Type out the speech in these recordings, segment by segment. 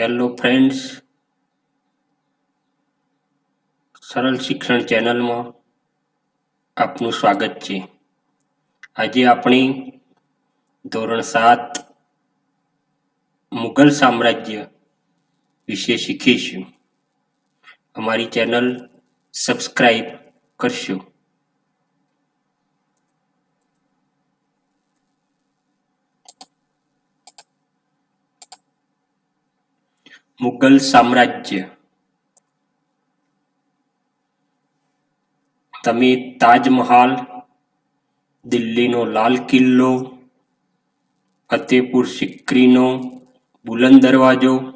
Hello friends, સરળ શિક્ષણ ચેનલમાં આપનું સ્વાગત છે. આજે આપણે ધોરણ 7 મુઘલ સામ્રાજ્ય વિશે શીખીશું. અમારી ચેનલ સબસ્ક્રાઇબ કરશો. મુઘલ સામ્રાજ્ય. તમે તાજમહાલ, દિલ્હીનો લાલ કિલ્લો, ફતેહપુર સિક્રીનો બુલંદ દરવાજો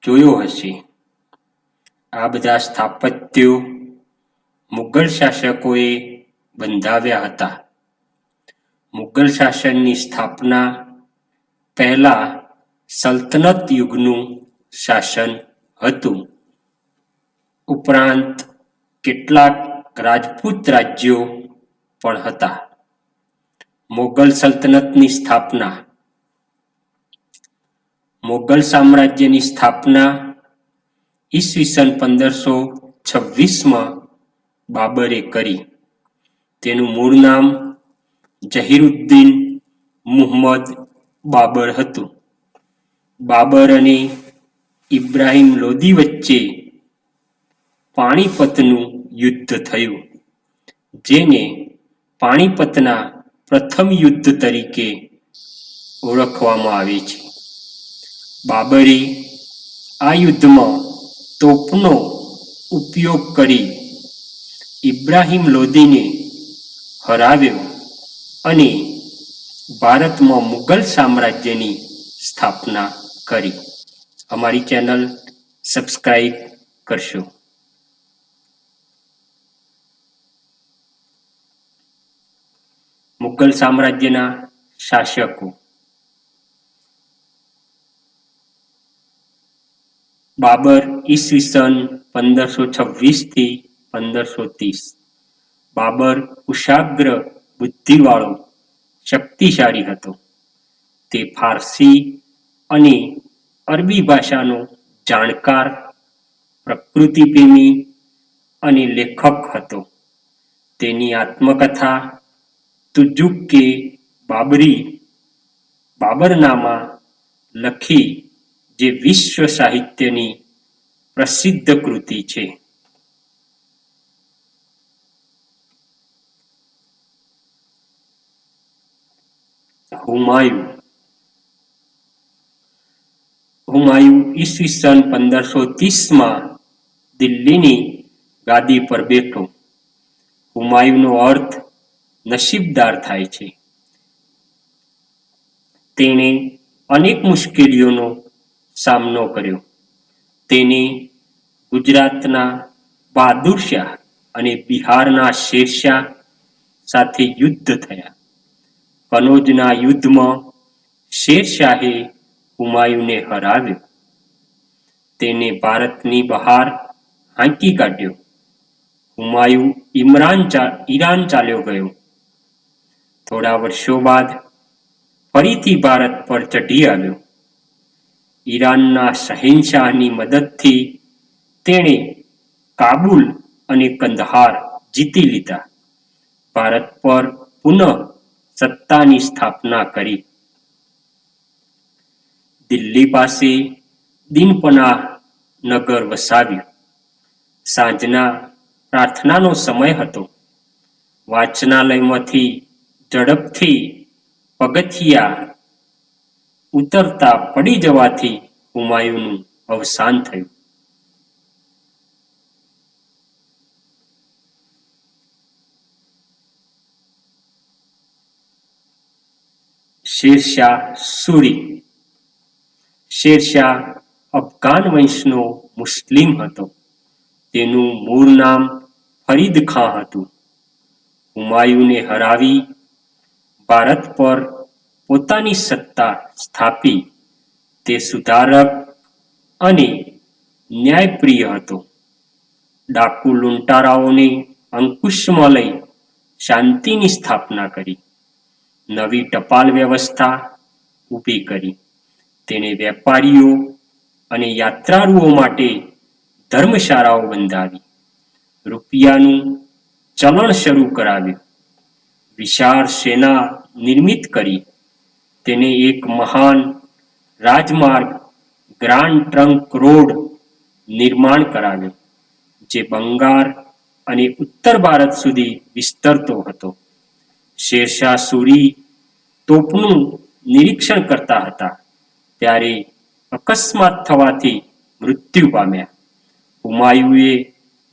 જોયો હશે. આ બધા સ્થાપત્યો મુઘલ શાસકોએ બંધાવ્યા હતા. મુઘલ શાસનની સ્થાપના પહેલા સલ્તનત યુગનું શાસન હતું. ઉપરાંત કેટલાક રાજપૂત રાજ્યો પણ હતા. મોગલ સલ્તનતની સ્થાપના. મોગલ સામ્રાજ્યની સ્થાપના ઈસવીસન 1526માં બાબરે કરી. તેનું મૂળ નામ ઝહીરુદ્દીન મુહમ્મદ બાબર હતું. બાબર અને ઇબ્રાહિમ લોદી વચ્ચે પાણીપતનું યુદ્ધ થયું, જેને પાણીપતના પ્રથમ યુદ્ધ તરીકે ઓળખવામાં આવે છે. બાબરે આ યુદ્ધમાં તોપનો ઉપયોગ કરી ઇબ્રાહિમ લોદીને હરાવ્યો અને ભારતમાં મુઘલ સામ્રાજ્યની સ્થાપના કરી. અમારી ચેનલ સબસ્ક્રાઇબ કરશો. મુઘલ સામ્રાજ્યના શાસકો. બાબર ઈસવીસન 1526 થી 1530. બાબર કુશાગ્ર બુદ્ધિવાળો, શક્તિશાળી હતો. તે ફારસી અને અરબી ભાષાનો જાણકાર, પ્રકૃતિપ્રેમી અને લેખક હતો. તેની આત્મકથા તુજુક-એ બાબરી બાબરનામા લખી, જે વિશ્વ સાહિત્યની પ્રસિદ્ધ કૃતિ છે. હુમાયુ. હુમાયુ ઈસવીસન 1530માં દિલ્હીની ગાદી પર બેઠો. હુમાયુનો અર્થ નસીબદાર થાય છે. તેણે અનેક મુશ્કેલીઓનો સામનો કર્યો. તેને ગુજરાતના બહાદુર શાહ અને બિહારના શેરશાહ સાથે યુદ્ધ થયા. કનોજના યુદ્ધમાં શેરશાહે હુમાયુને હરાવ્યો. તેને ભારતની બહાર હાંકી કાઢ્યો. હુમાયુ ઈરાન ચાલ્યો ગયો. થોડા વર્ષો બાદ ફરીથી ભારત પર ચઢી આવ્યો. ઈરાનના શહેનશાહની મદદથી તેણે કાબુલ અને કંદહાર જીતી લીધા. ભારત પર પુનઃ સત્તાની સ્થાપના કરી. દિલ્હી પાસે દિનપનાહ નગર વસાવ્યું. સાંજના પ્રાર્થનાનો સમય હતો. વાંચનાલયમાંથી ઝડપથી પગથિયા ઉતરતા પડી જવાથી હુમાયુનું અવસાન થયું. શેરશાહ સૂરી. શેરશાહ અફઘાન વંશનો મુસ્લિમ હતો. તેનું મૂળ નામ ફરીદ ખાં હતું. હુમાયુને હરાવી ભારત પર પોતાની સત્તા સ્થાપી. તે સુધારક અને ન્યાયપ્રિય હતો. ડાકુ લૂંટારાઓને અંકુશમાં લઈ શાંતિની સ્થાપના કરી. નવી ટપાલ વ્યવસ્થા ઊભી કરી. તેણે વેપારીઓ અને યાત્રાળુઓ માટે ધર્મશાળાઓ બંધાવી, રૂપિયાનું ચલણ શરૂ કરાવ્યું, વિશાળ સેના નિર્મિત કરી, તેને એક મહાન રાજમાર્ગ ગ્રાન્ડ ટ્રંક રોડ નિર્માણ કરાવ્યો, જે બંગાળ અને ઉત્તર ભારત સુધી વિસ્તરતો હતો. શેરશાહ સૂરી તોપનું નિરીક્ષણ કરતા હતા ત્યારે અકસ્માત થવાથી મૃત્યુ પામ્યા. હુમાયુએ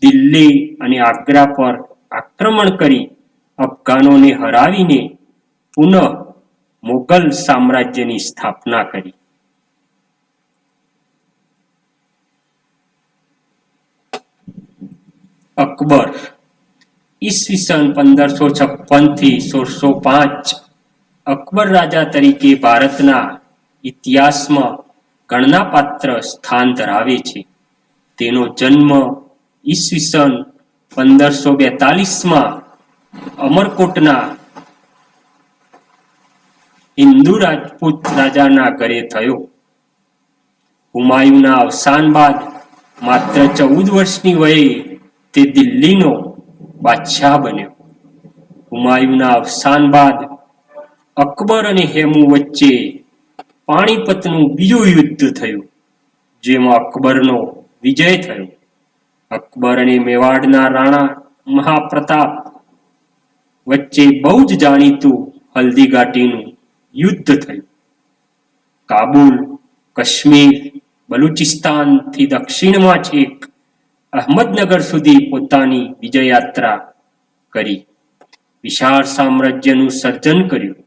દિલ્હી અને આગ્રા પર આક્રમણ કરી અફઘાનોને હરાવીને પુનઃ મુઘલ સામ્રાજ્યની સ્થાપના કરી. અકબર ઈસવીસન 1556 થી 1605 અકબર રાજા તરીકે ભારતના ઇતિહાસમાં ગણનાપાત્ર સ્થાન ધરાવે છે. તેનો જન્મ ઈસવીસન 1542 અમરકોટના હિન્દુ રાજપૂત રાજાના ઘરે થયો. હુમાયુના અવસાન બાદ માત્ર 14 વર્ષની વયે તે દિલ્હીનો બાદશાહ બન્યો. હુમાયુના અવસાન બાદ અકબર અને હેમુ વચ્ચે પાણીપતનું બીજું યુદ્ધ થયું, જેમાં અકબરનો વિજય થયો. અકબર અને મેવાડના રાણા મહાપ્રતાપ વચ્ચે બહુ જ જાણીતું હલ્દીઘાટીનું યુદ્ધ થયું. કાબુલ, કાશ્મીર, બલુચિસ્તાનથી દક્ષિણમાં છેક અહમદનગર સુધી પોતાની વિજય યાત્રા કરી વિશાળ સામ્રાજ્યનું સર્જન કર્યું.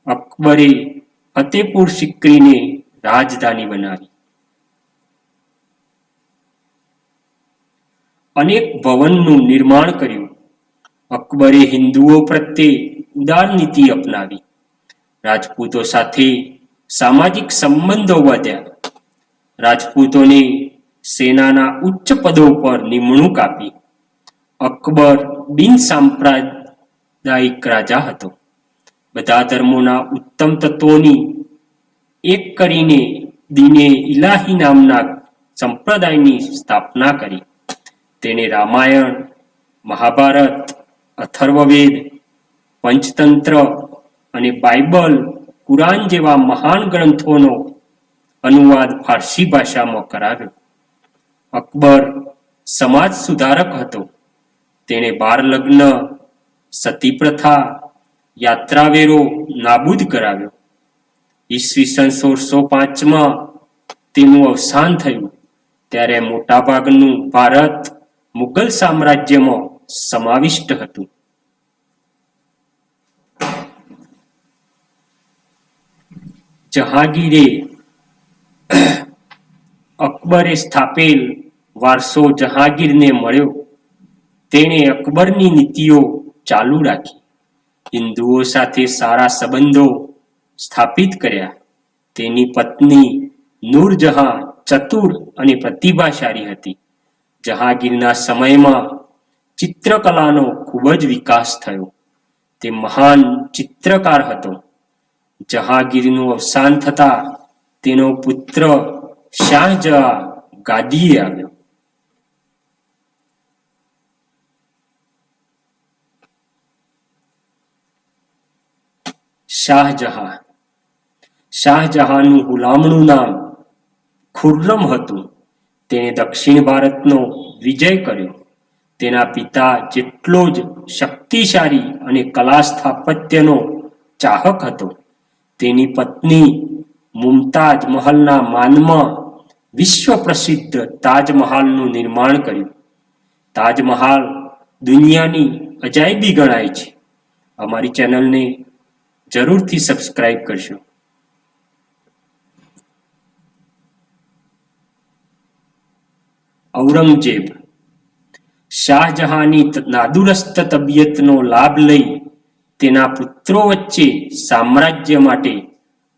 અકબરે ફતેપુર સિક્રીને રાજધાની બનાવી. અનેક ભવનનું નિર્માણ કર્યું. અકબરે હિન્દુઓ પ્રત્યે ઉદાર નીતિ અપનાવી. રાજપૂતો સાથે સામાજિક સંબંધો વધ્યા. રાજપૂતોને સેનાના ઉચ્ચ પદો પર નિમણૂક આપી. અકબર બિન સાંપ્રદાયિક રાજા હતો. બધા ધર્મોના ઉત્તમ તત્વોની એક કરીને દીને ઇલાહી નામના સંપ્રદાયની સ્થાપના કરી. તેને રામાયણ, મહાભારત, અથર્વવેદ, પંચતંત્ર અને બાઇબલ, કુરાન જેવા મહાન ગ્રંથોનો અનુવાદ ફારસી ભાષામાં કરાવ્યો. અકબર સમાજ સુધારક હતો. તેણે બાળ લગ્ન, સતી પ્રથા, યાત્રાવેરો નાબૂદ કરાવ્યો. ઈસવીસન 1605 તેનું અવસાન થયું ત્યારે મોટાભાગનું ભારત મુઘલ સામ્રાજ્યમાં સમાવિષ્ટ હતું. જહાંગીરે અકબરે સ્થાપેલ વારસો જહાંગીરને મળ્યો. તેણે અકબરની નીતિઓ ચાલુ રાખી. હિન્દુઓ સાથે સારા સંબંધો સ્થાપિત કર્યા. તેની પત્ની નૂરજહાં ચતુર અને પ્રતિભાશાળી હતી. જહાંગીરના સમયમાં ચિત્રકલાનો ખૂબ જ વિકાસ થયો. તે મહાન ચિત્રકાર હતો. જહાંગીરનું અવસાન થતા તેનો પુત્ર શાહજહાં ગાદીએ આવ્યો. શાહજહાંનું હુલામણું નામ ખુર્રમ હતું. તેણે દક્ષિણ ભારતનો વિજય કર્યો. તેના પિતા જેટલો જ શક્તિશાળી અને કલા સ્થાપત્યનો ચાહક હતો. તેની પત્ની મુમતાજ મહલના માનમાં વિશ્વ પ્રસિદ્ધ તાજમહાલનું નિર્માણ કર્યું. તાજમહાલ દુનિયાની અજાયબી ગણાય છે. અમારી ચેનલને જરૂરથી સબસ્ક્રાઇબ કરશો. ઔરંગઝેબ શાહજહાંની નાદુરસ્ત તબિયતનો લાભ લઈ તેના પુત્રો વચ્ચે સામ્રાજ્ય માટે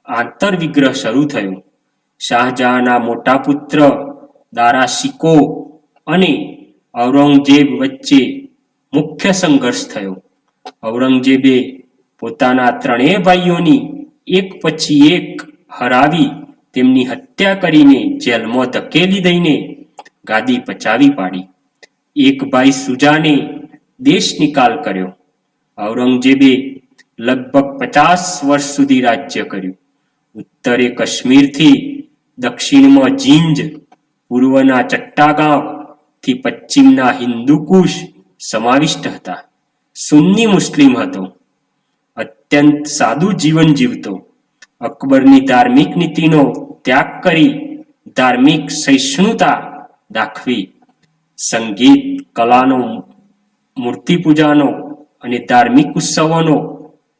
આંતરવિગ્રહ શરૂ થયો. શાહજહાંના મોટા પુત્ર દારા શિકોહ અને ઔરંગઝેબ વચ્ચે મુખ્ય સંઘર્ષ થયો. ઔરંગઝેબે પોતાના ત્રણેય ભાઈઓની એક પછી એક હરાવી તેમની હત્યા કરીને જેલમાં ધકેલી દઈને ગાદી પચાવી પાડી. એક ભાઈ સુજાને દેશ નિકાલ કર્યો. ઔરંગઝેબે લગભગ 50 વર્ષ સુધી રાજ્ય કર્યું. ઉત્તરે કાશ્મીરથી દક્ષિણમાં જીંજ, પૂર્વના ચટ્ટાગાંવથી પશ્ચિમના હિન્દુકુશ સમાવિષ્ટ હતા. સુન્ની મુસ્લિમ હતો. અત્યંત સાદું જીવન જીવતો. અકબરની ધાર્મિક નીતિનો ત્યાગ કરી ધાર્મિક સહિષ્ણુતા દાખવી. સંગીત, કલાનો, મૂર્તિપૂજાનો અને ધાર્મિક ઉત્સવોનો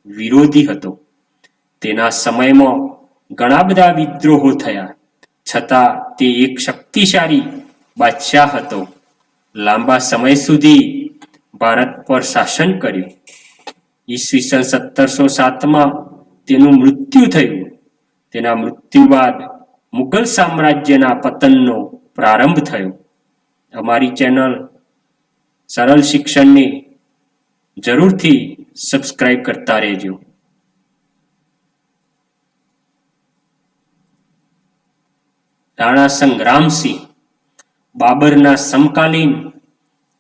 વિરોધી હતો. તેના સમયમાં ઘણા બધા વિદ્રોહો થયા, છતાં તે એક શક્તિશાળી બાદશાહ હતો. લાંબા સમય સુધી ભારત પર શાસન કર્યું. ઈસવીસન 1707માં તેનું મૃત્યુ થયું. તેના મૃત્યુ બાદ મુઘલ સામ્રાજ્યના પતનનો પ્રારંભ થયો. અમારી ચેનલ સરળ શિક્ષણને જરૂરથી સબસ્ક્રાઇબ કરતા રહેજો. રાણા સંગ્રામસિંહ બાબરના સમકાલીન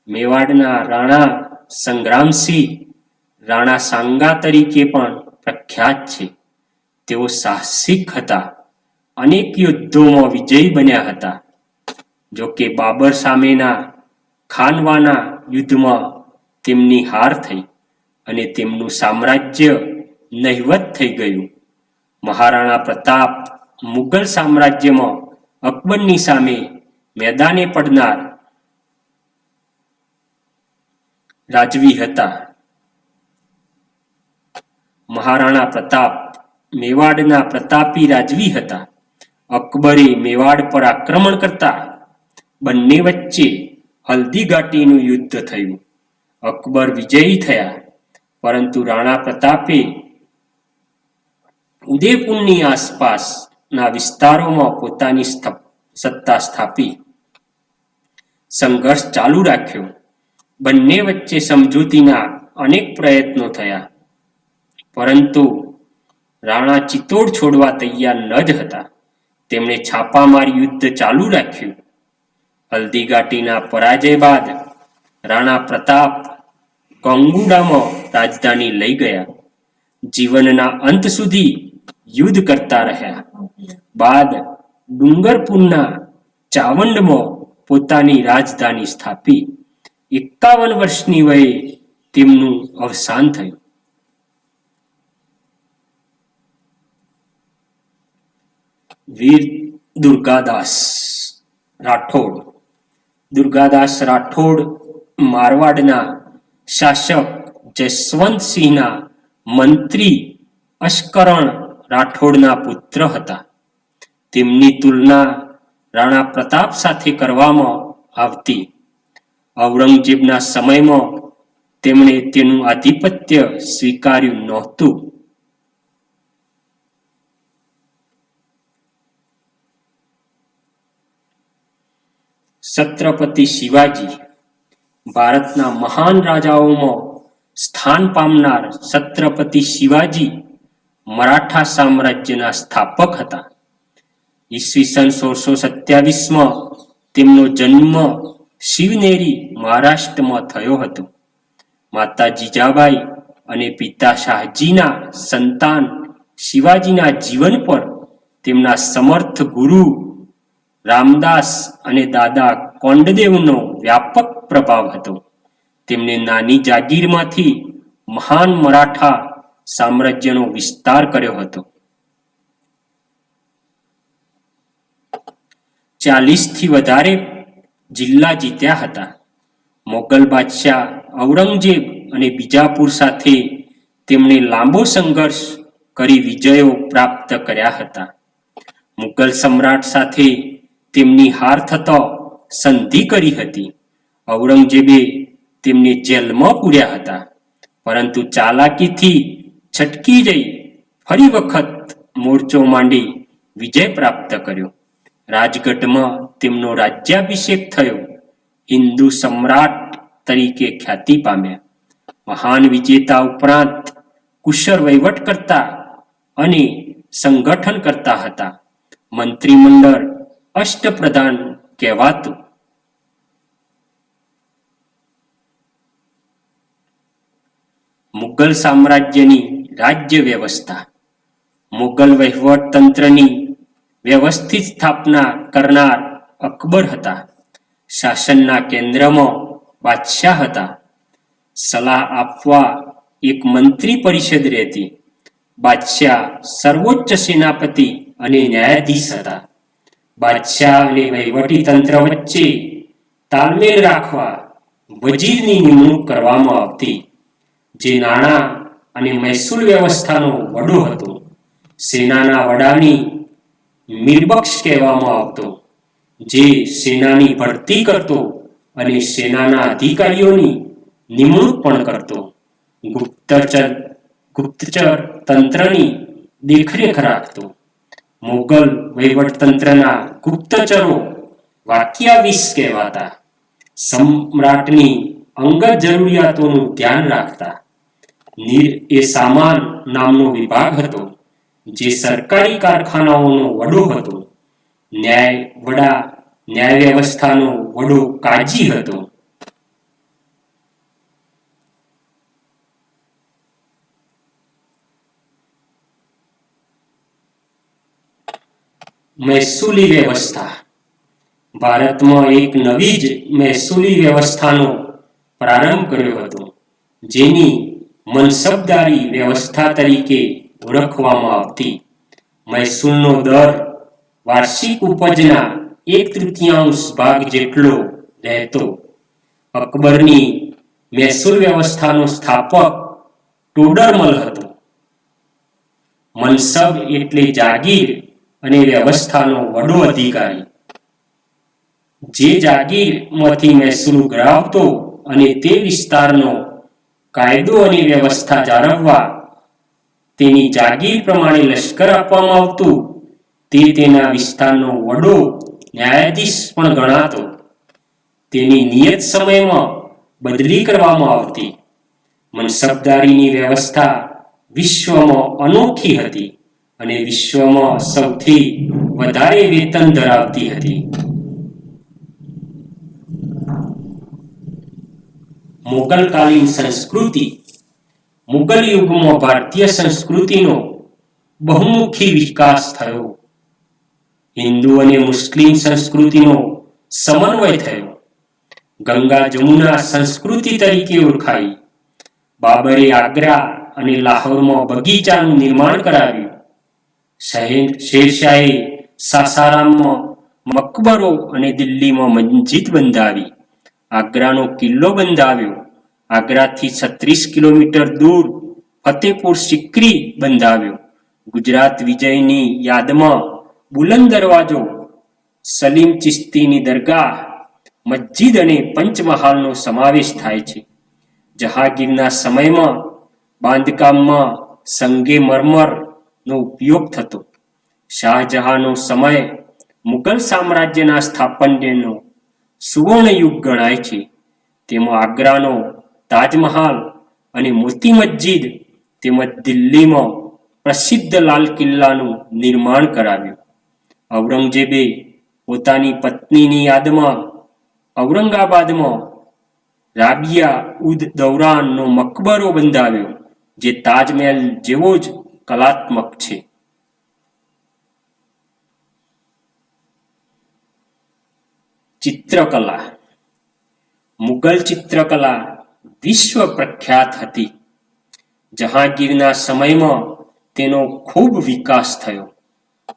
મેવાડના રાણા સંગ્રામસિંહ રાણા સાંગા તરીકે પણ પ્રખ્યાત છે. તેઓ સાહસિક હતા. અનેક યુદ્ધોમાં વિજયી બન્યા હતા. જો કે બાબર સામેના ખાનવાના યુદ્ધમાં તેમની હાર થઈ અને તેમનું સામ્રાજ્ય નહિવત થઈ ગયું. મહારાણા પ્રતાપ મુઘલ સામ્રાજ્યમાં અકબરની સામે મેદાને પડનાર રાજવી હતા. મહારાણા પ્રતાપ મેવાડના પ્રતાપી રાજવી હતા. અકબરે મેવાડ પર આક્રમણ કરતા બંને વચ્ચે હલ્દી ઘાટીનું યુદ્ધ થયું. અકબર વિજયી થયા, પરંતુ રાણા પ્રતાપે ઉદયપુરની આસપાસના વિસ્તારોમાં પોતાની સત્તા સ્થાપી. સંઘર્ષ ચાલુ રાખ્યો. બંને વચ્ચે સમજૂતીના અનેક પ્રયત્નો થયા, પરંતુ રાણા ચિત્તોડ છોડવા તૈયાર ન જ હતા. તેમણે છાપામાર યુદ્ધ ચાલુ રાખ્યું. હલ્દી ઘાટીના પરાજય બાદ રાણા પ્રતાપ કાંગુડામાં રાજધાની લઈ ગયા. જીવનના અંત સુધી યુદ્ધ કરતા રહ્યા. બાદ ડુંગરપુરના ચાવંડમાં પોતાની રાજધાની સ્થાપી. 51 વર્ષની વયે તેમનું અવસાન થયું. વીર દુર્ગાદાસ રાઠોડ. દુર્ગાદાસ રાઠોડ મારવાડના શાસક જસવંતસિંહના મંત્રી અશ્કરણ રાઠોડના પુત્ર હતા. તેમની તુલના રાણા પ્રતાપ સાથે કરવામાં આવતી. ઔરંગઝેબના સમયમાં તેમણે તેનું આધિપત્ય સ્વીકાર્યું નહોતું. છત્રપતિ શિવાજી ભારતના મહાન રાજાઓમાં સ્થાન પામનાર છત્રપતિ શિવાજી મરાઠા સામ્રાજ્યના સ્થાપક હતા. ઈસવીસન 1627માં તેમનો જન્મ શિવનેરી મહારાષ્ટ્રમાં થયો હતો. માતા જીજાબાઈ અને પિતા શાહજીના સંતાન શિવાજીના જીવન પર તેમના સમર્થ ગુરુ રામદાસ અને દાદા કોંડદેવનો વ્યાપક પ્રભાવ હતો. તેમણે નાની જાગીરમાંથી મહાન મરાઠા સામ્રાજ્યનો વિસ્તાર કર્યો હતો. 40થી વધારે જિલ્લા જીત્યા હતા. મોગલ બાદશાહ ઔરંગઝેબ અને બીજાપુર સાથે તેમણે લાંબો સંઘર્ષ કરી વિજયો પ્રાપ્ત કર્યા હતા. મુગલ સમ્રાટ સાથે તેમની હાર થતો સંધિ કરી હતી. ઔરંગઝેબે તેમને જેલમાં પૂર્યા હતા, પરંતુ ચાલાકીથી છટકી જઈ ફરી વખત મોરચો માંડી વિજય પ્રાપ્ત કર્યો. રાજગઢમાં તેમનો રાજ્યાભિષેક થયો. હિન્દુ સમ્રાટ તરીકે ખ્યાતિ પામ્યા. મહાન વિજેતા ઉપરાંત કુશળ વહીવટ કરતા અને સંગઠન કરતા હતા. મંત્રીમંડળ અષ્ટપ્રધાન કહેવાતું. મુગલ સામ્રાજ્યની રાજ્ય વ્યવસ્થા. મુગલ વહીવટ તંત્રની વ્યવસ્થિત સ્થાપના કરનાર અકબર હતા. શાસનના કેન્દ્રમાં બાદશાહ હતા. સલાહ આપવા એક મંત્રી પરિષદ રહેતી. બાદશાહ સર્વોચ્ચ સેનાપતિ અને ન્યાયાધીશ હતા. બાદશાહ અને વહીવટી તંત્ર વચ્ચે તાલમેલ રાખવા વજીરની નિમણૂક કરવામાં આવતી, જે નાણાં અને મહેસૂલ વ્યવસ્થાનો વડો હતો. સેનાના વડાની મીરબક્ષ કહેવામાં આવતો, જે સેનાની ભરતી કરતો અને સેનાના અધિકારીઓની નિમણૂક પણ કરતો. ગુપ્તચર તંત્રની દેખરેખ રાખતો. મુગલ વહીવટતંત્રના ગુપ્તચરો વાક્યાવીસ કહેવાતા. સમ્રાટની અંગત જરૂરિયાતોનું ધ્યાન રાખતા. એ સામાન નામનો વિભાગ હતો, જે સરકારી કારખાનાઓનો વડો હતો. ન્યાય વ્યવસ્થાનો વડો કાજી હતો. મહેસૂલી વ્યવસ્થા. ભારતમાં એક નવી જ મહેસૂલી વ્યવસ્થાનો પ્રારંભ કર્યો હતો, જેની મનસબદારી વ્યવસ્થા તરીકે ઓળખવામાં આવતી. મહેસૂલનો દર વાર્ષિક ઉપજના 1/3 ભાગ જેટલો રહેતો. અકબરની મહેસૂલ વ્યવસ્થાનો સ્થાપક ટોડરમલ હતો. મનસબ એટલે જાગીર અને વ્યવસ્થાનો વડો અધિકારી, જે જાગીરમાંથી મહેસૂલ ઉઘરાવતો અને તે વિસ્તારનો કાયદો અને વ્યવસ્થા જાળવવા તેની જાગીર પ્રમાણે લશ્કર આપવામાં આવતું. તે તેના વિસ્તારનો વડો ન્યાયાધીશ પણ ગણાતો. તેની નિયત સમયમાં બદલી કરવામાં આવતી. મનસબદારીની વ્યવસ્થા વિશ્વમાં અનોખી હતી અને વિશ્વમાં સૌથી વધારે વેતન ધરાવતી હતી. મુગલકાલીન સંસ્કૃતિ. મુગલ યુગમાં ભારતીય સંસ્કૃતિનો બહુમુખી વિકાસ થયો. હિન્દુ અને મુસ્લિમ સંસ્કૃતિનો સમન્વય થયો. ગંગા જમુના સંસ્કૃતિ તરીકે ઓળખાઈ. બાબરે આગ્રા અને લાહોરમાં બગીચાનું નિર્માણ કરાવ્યું. શેરશાહે સાસારામમાં મકબરો અને દિલ્હીમાં મસ્જિદ બંધાવી. આગ્રાનો કિલ્લો બંધાવ્યો. આગ્રાથી 36 કિલોમીટર દૂર ફતેપુર સિક્રી બંધાવ્યો. ગુજરાત વિજયની યાદમાં બુલંદ દરવાજો, સલીમ ચિશ્તીની દરગાહ, મસ્જિદ અને પંચમહાલનો સમાવેશ થાય છે. જહાંગીરના સમયમાં બાંધકામમાં સંગેમરમરનો ઉપયોગ થતો. શાહજહાંનો સમય મુગલ સામ્રાજ્યના સ્થાપત્યનો સુવર્ણ યુગ ગણાય છે. તેમાં આગ્રાનો તાજમહાલ અને મોતી મસ્જિદ તેમજ દિલ્હીમાં પ્રસિદ્ધ લાલ કિલ્લાનું નિર્માણ કરાવ્યું. ઔરંગઝેબે પોતાની પત્નીની યાદમાં ઔરંગાબાદમાં રાબિયા ઉદ દૌરાનનો મકબરો બંધાવ્યો, જે તાજમહેલ જેવો જ કલાત્મક છે. ચિત્રકલા. મુગલ ચિત્રકલા વિશ્વ પ્રખ્યાત હતી. જહાંગીરના સમયમાં તેનો ખૂબ વિકાસ થયો.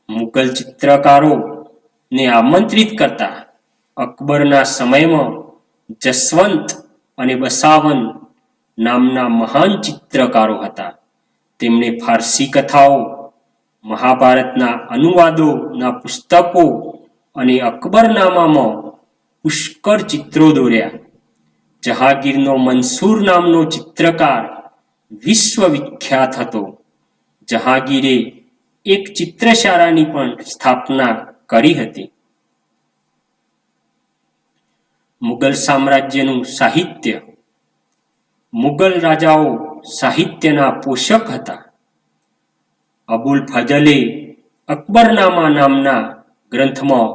મુગલ ચિત્રકારોને આમંત્રિત કરતા. અકબરના સમયમાં જસવંત અને બસાવન નામના મહાન ચિત્રકારો હતા. તેમણે ફારસી કથાઓ, મહાભારતના અનુવાદોના પુસ્તકો અને અકબરનામામાં પુષ્કળ ચિત્રો દોર્યા. જહાંગીરનો મંસૂર નામનો ચિત્રકાર વિશ્વવિખ્યાત હતો. જહાંગીરે એક ચિત્રશાળાની પણ સ્થાપના કરી હતી. મુગલ સામ્રાજ્યનું સાહિત્ય. મુગલ રાજાઓ સાહિત્યના પોષક હતા. અબુલ ફઝલે અકબરનામા નામના ગ્રંથમાં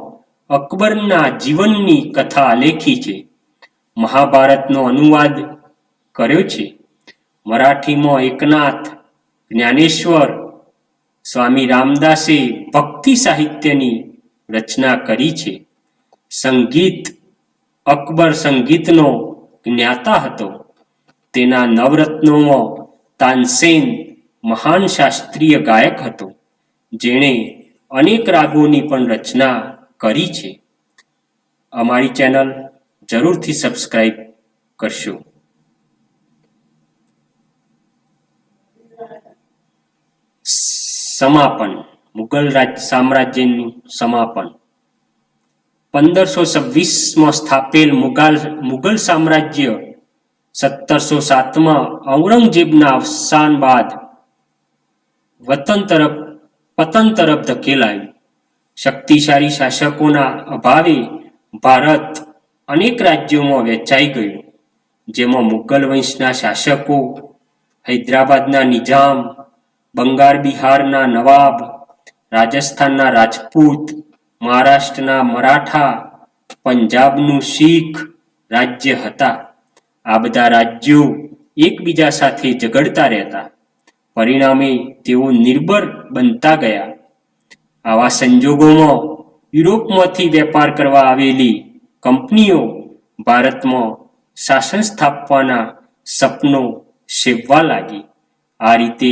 અકબરના જીવનની કથા આલેખી છે. મહાભારતનો અનુવાદ કર્યો છે. મરાઠીમાં એકનાથ જ્ઞાનેશ્વર સ્વામી રામદાસે ભક્તિ સાહિત્યની રચના કરી છે. સંગીત અકબર સંગીતનો જ્ઞાતા હતો. તેના નવરત્નોમાં તાનસેન મહાન શાસ્ત્રીય ગાયક હતો, જેણે અનેક રાગોની પણ રચના કરી છે. અમારી ચેનલ જરૂરથી સબસ્ક્રાઇબ કરશો. સમાપન મુગલ સામ્રાજ્યનું સમાપન 1526માં સ્થાપેલ મુગલ સામ્રાજ્ય 1707માં ઔરંગઝેબના અવસાન બાદ પતન તરફ ધકેલાયું. શક્તિશાળી શાસકોના અભાવે ભારત અનેક રાજ્યોમાં વહેંચાઈ ગયું, જેમાં મુગલ વંશના શાસકો, હૈદરાબાદના નિઝામ, બંગાળ બિહારના નવાબ, રાજસ્થાનના રાજપૂત, મહારાષ્ટ્રના મરાઠા, પંજાબનું શીખ રાજ્ય હતા. આ બધા રાજ્યો એકબીજા સાથે ઝઘડતા રહેતા. પરિણામે તેઓ નિર્બળ બનતા ગયા. આવા સંજોગોમાં યુરોપમાંથી વેપાર કરવા આવેલી કંપનીઓ ભારતમાં શાસન સ્થાપવાના સપનો સેવવા લાગી. આ રીતે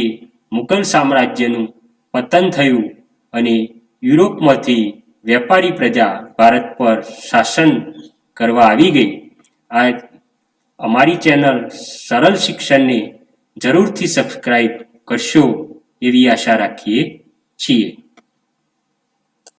મુગલ સામ્રાજ્યનું પતન થયું અને યુરોપમાંથી વેપારી પ્રજા ભારત પર શાસન કરવા આવી ગઈ. આ અમારી ચેનલ સરળ શિક્ષણને જરૂરથી સબસ્ક્રાઇબ કરશો એવી આશા રાખીએ છીએ.